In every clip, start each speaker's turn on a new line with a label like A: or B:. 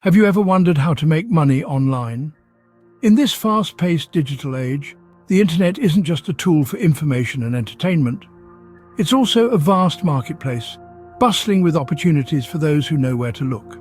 A: Have you ever wondered how to make money online? In this fast-paced digital age, the internet isn't just a tool for information and entertainment. It's also a vast marketplace, bustling with opportunities for those who know where to look.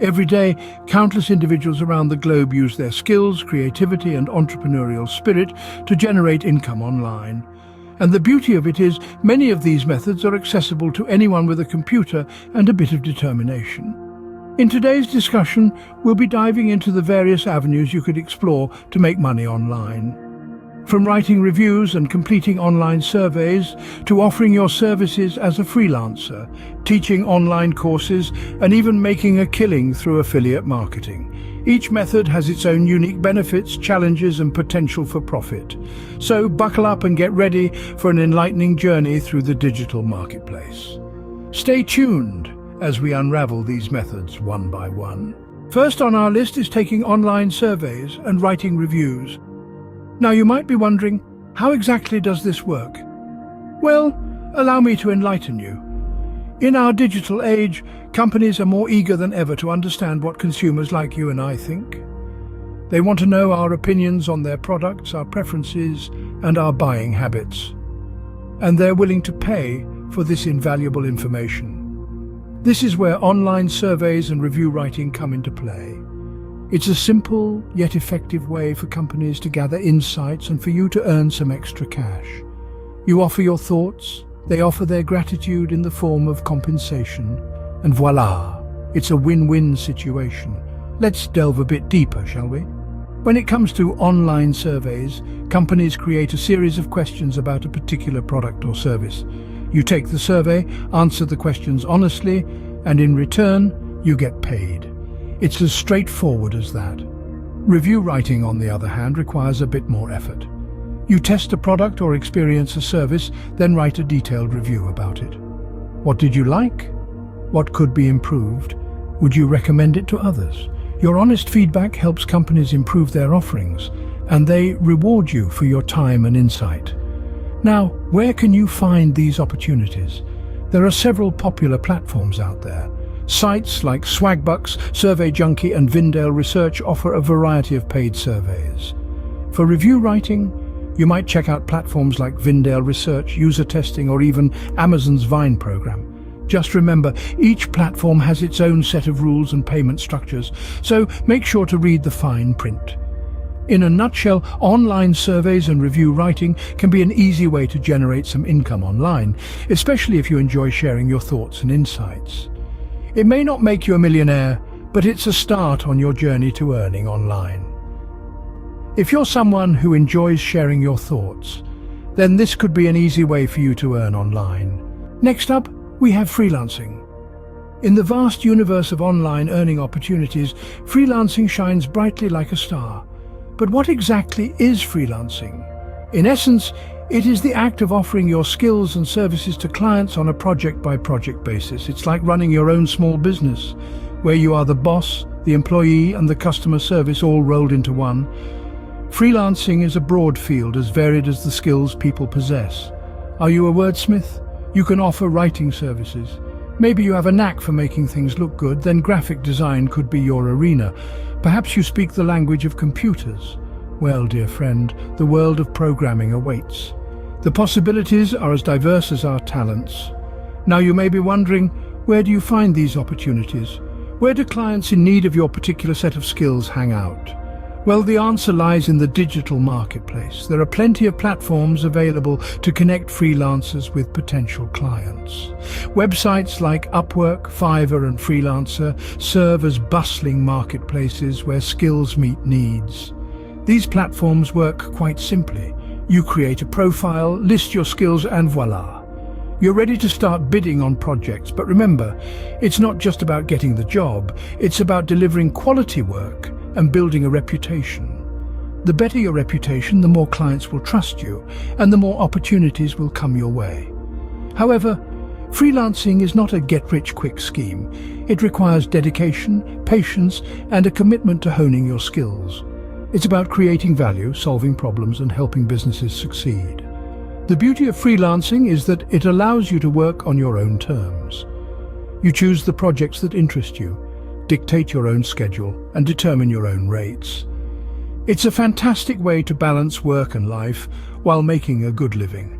A: Every day, countless individuals around the globe use their skills, creativity, and entrepreneurial spirit to generate income online. And the beauty of it is, many of these methods are accessible to anyone with a computer and a bit of determination. In today's discussion, we'll be diving into the various avenues you could explore to make money online. From writing reviews and completing online surveys, to offering your services as a freelancer, teaching online courses, and even making a killing through affiliate marketing. Each method has its own unique benefits, challenges, and potential for profit. So buckle up and get ready for an enlightening journey through the digital marketplace. Stay tuned as we unravel these methods one by one. First on our list is taking online surveys and writing reviews. Now you might be wondering, how exactly does this work? Well, allow me to enlighten you. In our digital age, companies are more eager than ever to understand what consumers like you and I think. They want to know our opinions on their products, our preferences, and our buying habits. And they're willing to pay for this invaluable information. This is where online surveys and review writing come into play. It's a simple yet effective way for companies to gather insights and for you to earn some extra cash. You offer your thoughts, they offer their gratitude in the form of compensation, and voila, it's a win-win situation. Let's delve a bit deeper, shall we? When it comes to online surveys, companies create a series of questions about a particular product or service. You take the survey, answer the questions honestly, and in return, you get paid. It's as straightforward as that. Review writing, on the other hand, requires a bit more effort. You test a product or experience a service, then write a detailed review about it. What did you like? What could be improved? Would you recommend it to others? Your honest feedback helps companies improve their offerings, and they reward you for your time and insight. Now, where can you find these opportunities? There are several popular platforms out there. Sites like Swagbucks, SurveyJunkie, and Vindale Research offer a variety of paid surveys. For review writing, you might check out platforms like Vindale Research, User Testing, or even Amazon's Vine program. Just remember, each platform has its own set of rules and payment structures, so make sure to read the fine print. In a nutshell, online surveys and review writing can be an easy way to generate some income online, especially if you enjoy sharing your thoughts and insights. It may not make you a millionaire, but it's a start on your journey to earning online. If you're someone who enjoys sharing your thoughts, then this could be an easy way for you to earn online. Next up, we have freelancing. In the vast universe of online earning opportunities, freelancing shines brightly like a star. But what exactly is freelancing? In essence, it is the act of offering your skills and services to clients on a project-by-project basis. It's like running your own small business, where you are the boss, the employee, and the customer service all rolled into one. Freelancing is a broad field, as varied as the skills people possess. Are you a wordsmith? You can offer writing services. Maybe you have a knack for making things look good, then graphic design could be your arena. Perhaps you speak the language of computers. Well, dear friend, the world of programming awaits. The possibilities are as diverse as our talents. Now you may be wondering, where do you find these opportunities? Where do clients in need of your particular set of skills hang out? Well, the answer lies in the digital marketplace. There are plenty of platforms available to connect freelancers with potential clients. Websites like Upwork, Fiverr, and Freelancer serve as bustling marketplaces where skills meet needs. These platforms work quite simply. You create a profile, list your skills, and voila. You're ready to start bidding on projects, but remember, it's not just about getting the job, it's about delivering quality work and building a reputation. The better your reputation, the more clients will trust you, and the more opportunities will come your way. However, freelancing is not a get-rich-quick scheme. It requires dedication, patience, and a commitment to honing your skills. It's about creating value, solving problems, and helping businesses succeed. The beauty of freelancing is that it allows you to work on your own terms. You choose the projects that interest you, dictate your own schedule, and determine your own rates. It's a fantastic way to balance work and life while making a good living.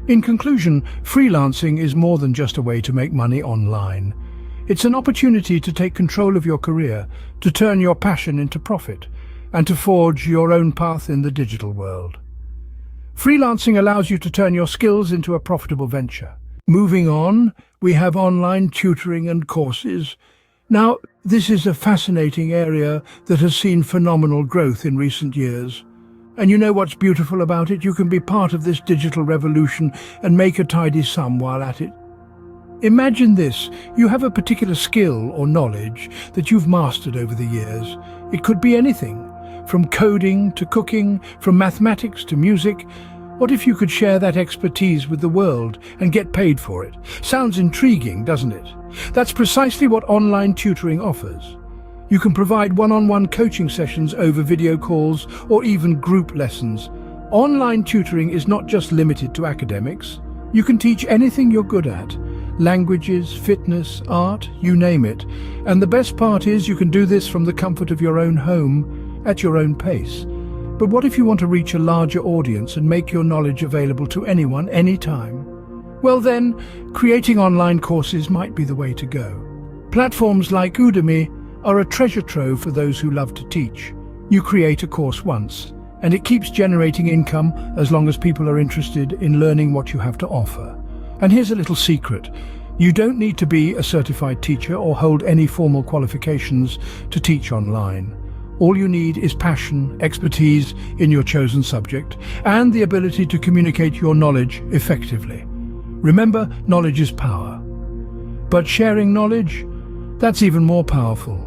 A: In conclusion, freelancing is more than just a way to make money online. It's an opportunity to take control of your career, to turn your passion into profit, and to forge your own path in the digital world. Freelancing allows you to turn your skills into a profitable venture. Moving on, we have online tutoring and courses. Now, this is a fascinating area that has seen phenomenal growth in recent years. And you know what's beautiful about it? You can be part of this digital revolution and make a tidy sum while at it. Imagine this: you have a particular skill or knowledge that you've mastered over the years. It could be anything, from coding to cooking, from mathematics to music. What if you could share that expertise with the world and get paid for it? Sounds intriguing, doesn't it? That's precisely what online tutoring offers. You can provide one-on-one coaching sessions over video calls or even group lessons. Online tutoring is not just limited to academics. You can teach anything you're good at. Languages, fitness, art, you name it. And the best part is you can do this from the comfort of your own home, at your own pace. But what if you want to reach a larger audience and make your knowledge available to anyone, anytime? Well then, creating online courses might be the way to go. Platforms like Udemy are a treasure trove for those who love to teach. You create a course once, and it keeps generating income as long as people are interested in learning what you have to offer. And here's a little secret. You don't need to be a certified teacher or hold any formal qualifications to teach online. All you need is passion, expertise in your chosen subject, and the ability to communicate your knowledge effectively. Remember, knowledge is power. But sharing knowledge, that's even more powerful.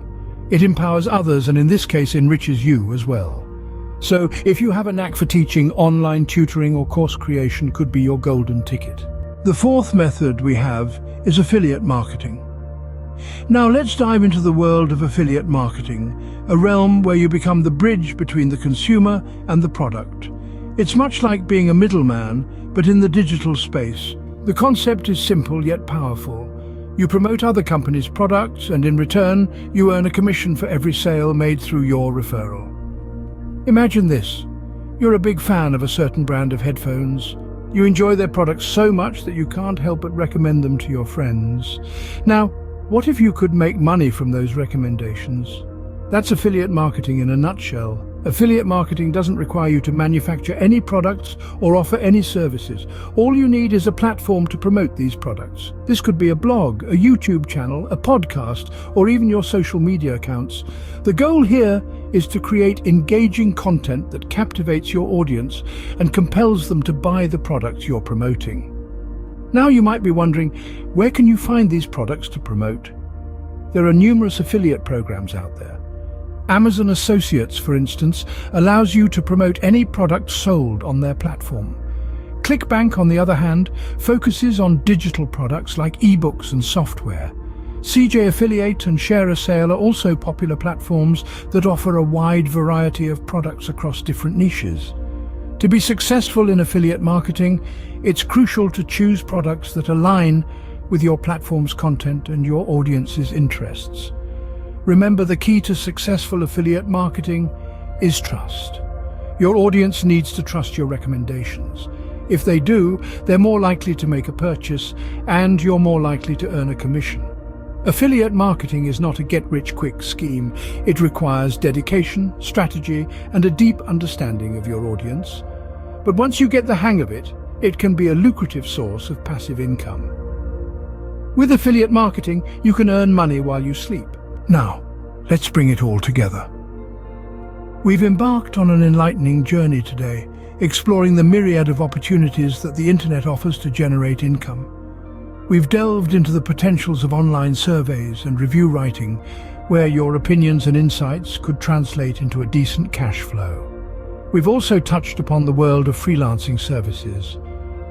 A: It empowers others and in this case enriches you as well. So if you have a knack for teaching, online tutoring or course creation could be your golden ticket. The fourth method we have is affiliate marketing. Now let's dive into the world of affiliate marketing, a realm where you become the bridge between the consumer and the product. It's much like being a middleman, but in the digital space. The concept is simple yet powerful. You promote other companies' products and in return, you earn a commission for every sale made through your referral. Imagine this. You're a big fan of a certain brand of headphones. You enjoy their products so much that you can't help but recommend them to your friends. Now, what if you could make money from those recommendations? That's affiliate marketing in a nutshell. Affiliate marketing doesn't require you to manufacture any products or offer any services. All you need is a platform to promote these products. This could be a blog, a YouTube channel, a podcast, or even your social media accounts. The goal here is to create engaging content that captivates your audience and compels them to buy the products you're promoting. Now you might be wondering, where can you find these products to promote? There are numerous affiliate programs out there. Amazon Associates, for instance, allows you to promote any product sold on their platform. ClickBank, on the other hand, focuses on digital products like ebooks and software. CJ Affiliate and ShareASale are also popular platforms that offer a wide variety of products across different niches. To be successful in affiliate marketing, it's crucial to choose products that align with your platform's content and your audience's interests. Remember, the key to successful affiliate marketing is trust. Your audience needs to trust your recommendations. If they do, they're more likely to make a purchase and you're more likely to earn a commission. Affiliate marketing is not a get-rich-quick scheme. It requires dedication, strategy, and a deep understanding of your audience. But once you get the hang of it, it can be a lucrative source of passive income. With affiliate marketing, you can earn money while you sleep. Now, let's bring it all together. We've embarked on an enlightening journey today, exploring the myriad of opportunities that the internet offers to generate income. We've delved into the potentials of online surveys and review writing, where your opinions and insights could translate into a decent cash flow. We've also touched upon the world of freelancing services.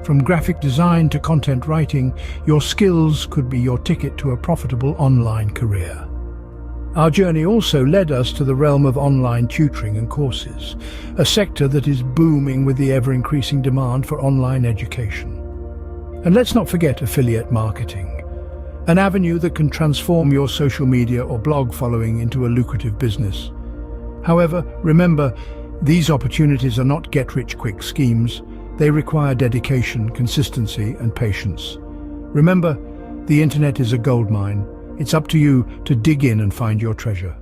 A: From graphic design to content writing, your skills could be your ticket to a profitable online career. Our journey also led us to the realm of online tutoring and courses, a sector that is booming with the ever-increasing demand for online education. And let's not forget affiliate marketing, an avenue that can transform your social media or blog following into a lucrative business. However, remember, these opportunities are not get-rich-quick schemes. They require dedication, consistency, and patience. Remember, the internet is a goldmine. It's up to you to dig in and find your treasure.